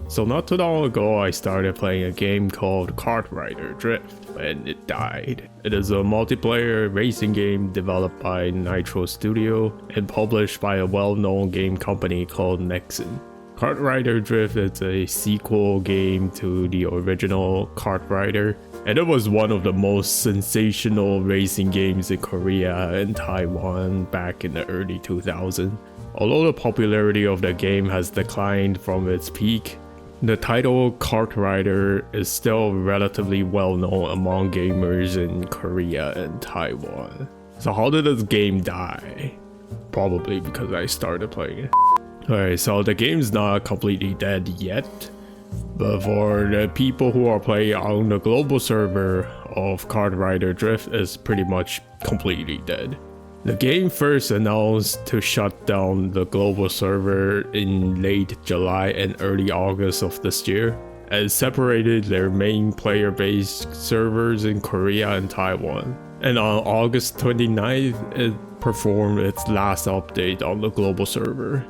So not too long ago I started playing a game called Kartrider Drift and it died. It is a multiplayer racing game developed by Nitro Studio and published by a well-known game company called Nexon. Kartrider Drift is a sequel game to the original Kartrider, and it was one of the most sensational racing games in Korea and Taiwan back in the early 2000s. Although the popularity of the game has declined from its peak, the title Kartrider is still relatively well known among gamers in Korea and Taiwan. So how did this game die? Probably because I started playing it. Alright, so the game's not completely dead yet, but for the people who are playing on the global server of Kartrider Drift, is pretty much completely dead. The game first announced to shut down the global server in late July and early August of this year, and separated their main player-based servers in Korea and Taiwan. And on August 29th, it performed its last update on the global server.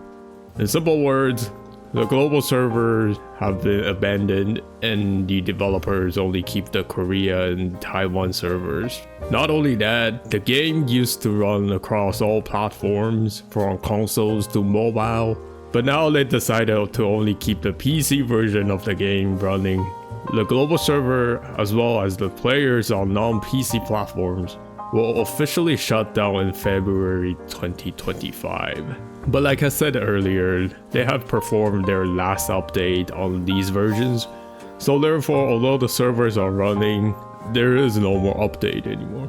In simple words, the global servers have been abandoned and the developers only keep the Korea and Taiwan servers. Not only that, the game used to run across all platforms from consoles to mobile, but now they decided to only keep the PC version of the game running. The global server, as well as the players on non-PC platforms, will officially shut down in February 2025. But like I said earlier, they have performed their last update on these versions, so therefore although the servers are running, there is no more update anymore.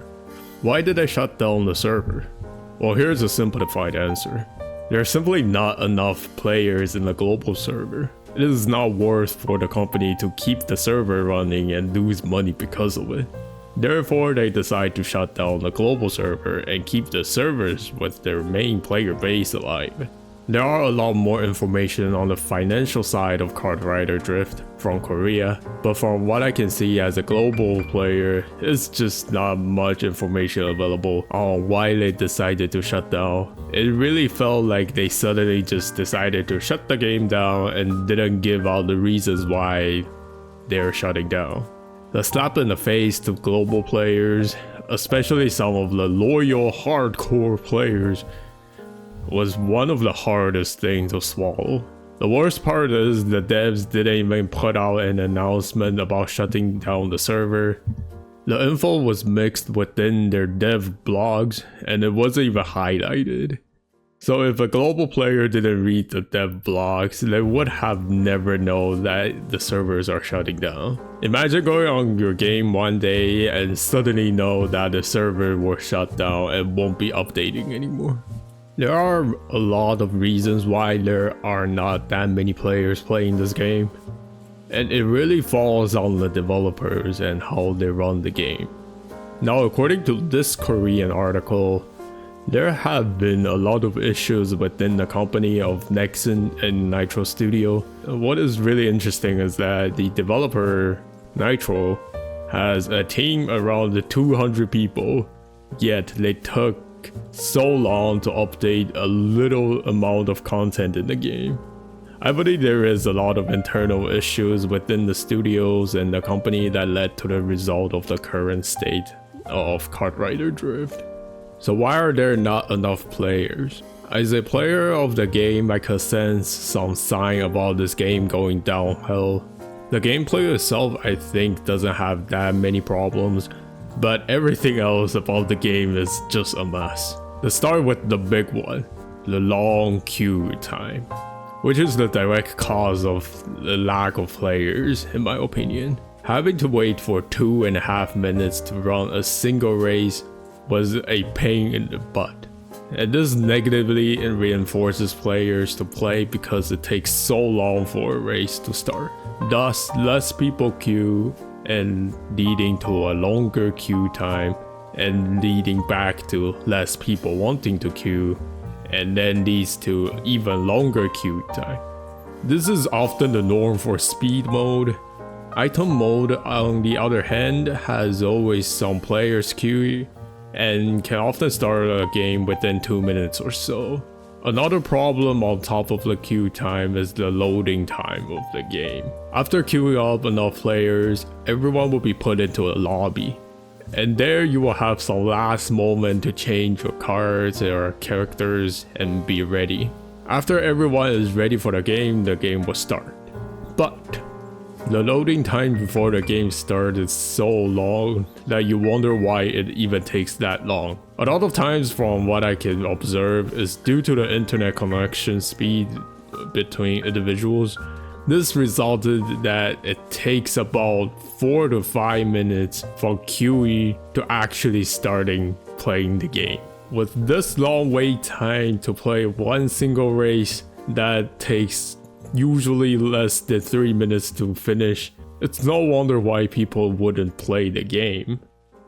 Why did I shut down the server? Well, here's a simplified answer. There are simply not enough players in the global server. It is not worth for the company to keep the server running and lose money because of it. Therefore, they decide to shut down the global server and keep the servers with their main player base alive. There are a lot more information on the financial side of Kartrider Drift from Korea, but from what I can see as a global player, it's just not much information available on why they decided to shut down. It really felt like they suddenly just decided to shut the game down and didn't give out the reasons why they're shutting down. The slap in the face to global players, especially some of the loyal hardcore players, was one of the hardest things to swallow. The worst part is the devs didn't even put out an announcement about shutting down the server. The info was mixed within their dev blogs and it wasn't even highlighted. So if a global player didn't read the dev blogs, they would have never known that the servers are shutting down. Imagine going on your game one day and suddenly know that the server will shut down and won't be updating anymore. There are a lot of reasons why there are not that many players playing this game, and it really falls on the developers and how they run the game. Now, according to this Korean article, there have been a lot of issues within the company of Nexon and Nitro Studio. What is really interesting is that the developer, Nitro, has a team around 200 people, yet they took so long to update a little amount of content in the game. I believe there is a lot of internal issues within the studios and the company that led to the result of the current state of Kartrider Drift. So why are there not enough players? As a player of the game, I could sense some sign about this game going downhill. The gameplay itself, I think, doesn't have that many problems, but everything else about the game is just a mess. Let's start with the big one, the long queue time, which is the direct cause of the lack of players, in my opinion. Having to wait for 2.5 minutes to run a single race was a pain in the butt, and this negatively reinforces players to play because it takes so long for a race to start. Thus, less people queue and leading to a longer queue time and leading back to less people wanting to queue and then leads to even longer queue time. This is often the norm for speed mode. Item mode, on the other hand, has always some players queue and can often start a game within 2 minutes or so. Another problem on top of the queue time is the loading time of the game. After queuing up enough players, everyone will be put into a lobby. And there you will have some last moment to change your cards or characters and be ready. After everyone is ready for the game will start. But the loading time before the game starts is so long that you wonder why it even takes that long. A lot of times from what I can observe is due to the internet connection speed between individuals. This resulted that it takes about 4 to 5 minutes from queuing to actually starting playing the game. With this long wait time to play one single race that takes usually less than 3 minutes to finish, it's no wonder why people wouldn't play the game.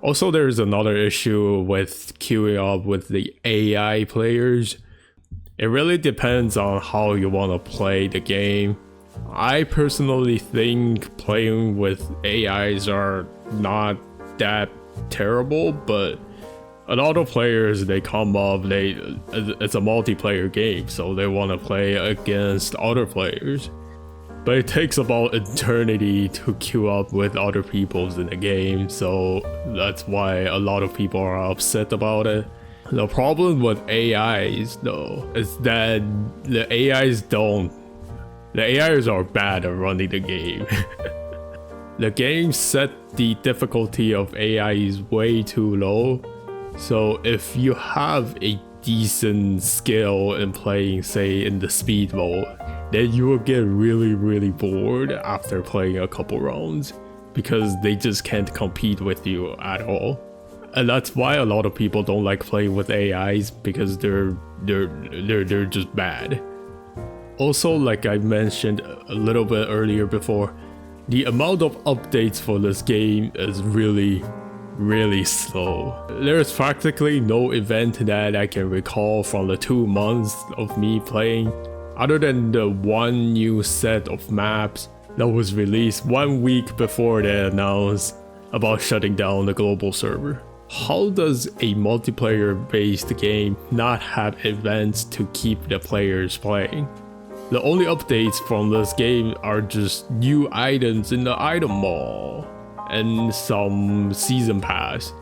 Also, there's another issue with queuing up with the AI players. It really depends on how you want to play the game. I personally think playing with AIs are not that terrible, but a lot of players, they come up, it's a multiplayer game, so they want to play against other players. But it takes about eternity to queue up with other people in the game, so that's why a lot of people are upset about it. The problem with AIs though is that the AIs are bad at running the game. The game set the difficulty of AIs way too low. So if you have a decent skill in playing, say in the speed mode, then you will get really bored after playing a couple rounds because they just can't compete with you at all. And that's why a lot of people don't like playing with AIs, because they're just bad. Also, like I mentioned a little bit earlier before, the amount of updates for this game is really slow. There's practically no event that I can recall from the 2 months of me playing, other than the one new set of maps that was released 1 week before they announced about shutting down the global server. How does a multiplayer based game not have events to keep the players playing? The only updates from this game are just new items in the item mall and some season pass.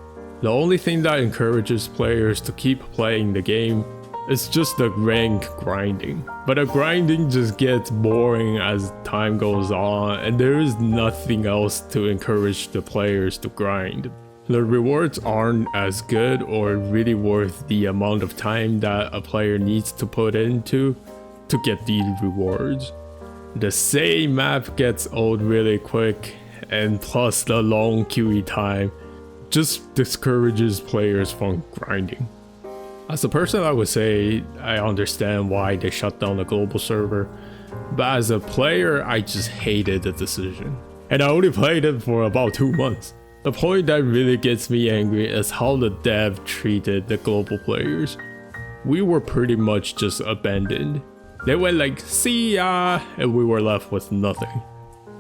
The only thing that encourages players to keep playing the game is just the rank grinding. But the grinding just gets boring as time goes on, and there is nothing else to encourage the players to grind. The rewards aren't as good or really worth the amount of time that a player needs to put into to get these rewards. The same map gets old really quick, and plus the long queuing time just discourages players from grinding. As a person, I would say I understand why they shut down the global server, but as a player, I just hated the decision. And I only played it for about 2 months. The point that really gets me angry is how the dev treated the global players. We were pretty much just abandoned. They went like, see ya, and we were left with nothing.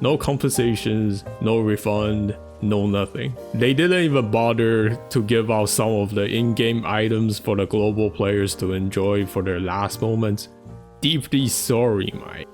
No compensations, no refund, no nothing. They didn't even bother to give out some of the in-game items for the global players to enjoy for their last moments. Deeply sorry, Mike.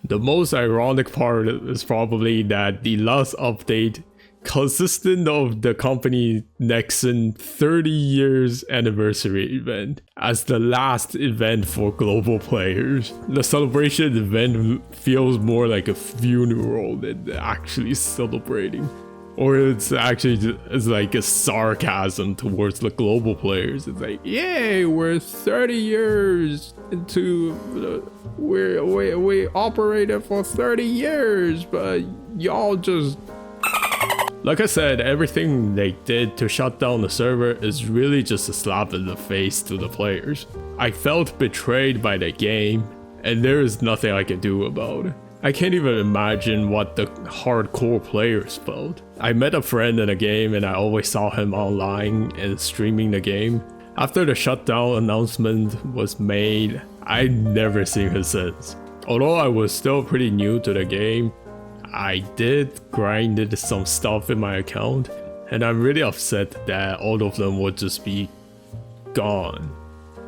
The most ironic part is probably that the last update consisted of the company Nexon 30 years anniversary event as the last event for global players. The celebration event feels more like a funeral than actually celebrating. Or it's actually it's like a sarcasm towards the global players. It's like, yay, we're 30 years into we operated for 30 years, but y'all just... Like I said, everything they did to shut down the server is really just a slap in the face to the players. I felt betrayed by the game, and there is nothing I can do about it. I can't even imagine what the hardcore players felt. I met a friend in the game and I always saw him online and streaming the game. After the shutdown announcement was made, I never seen him since. Although I was still pretty new to the game, I did grinded some stuff in my account, and I'm really upset that all of them would just be gone.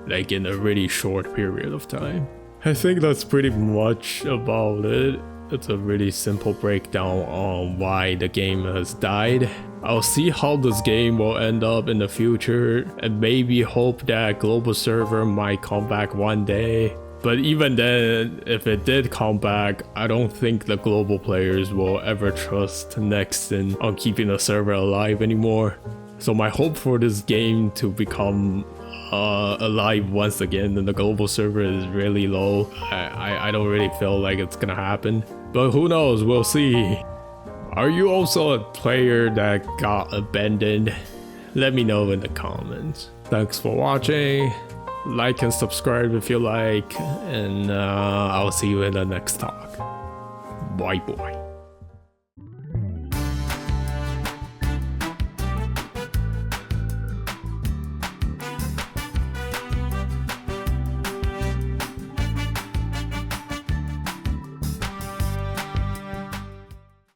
like in a really short period of time. I think that's pretty much about it. It's a really simple breakdown on why the game has died. I'll see how this game will end up in the future and maybe hope that global server might come back one day. But even then, if it did come back, I don't think the global players will ever trust Nexon on keeping the server alive anymore. So my hope for this game to become alive once again in the global server is really low. I don't really feel like it's gonna happen. But who knows, we'll see. Are you also a player that got abandoned? Let me know in the comments. Thanks for watching. Like and subscribe if you like, and I'll see you in the next talk. Bye bye.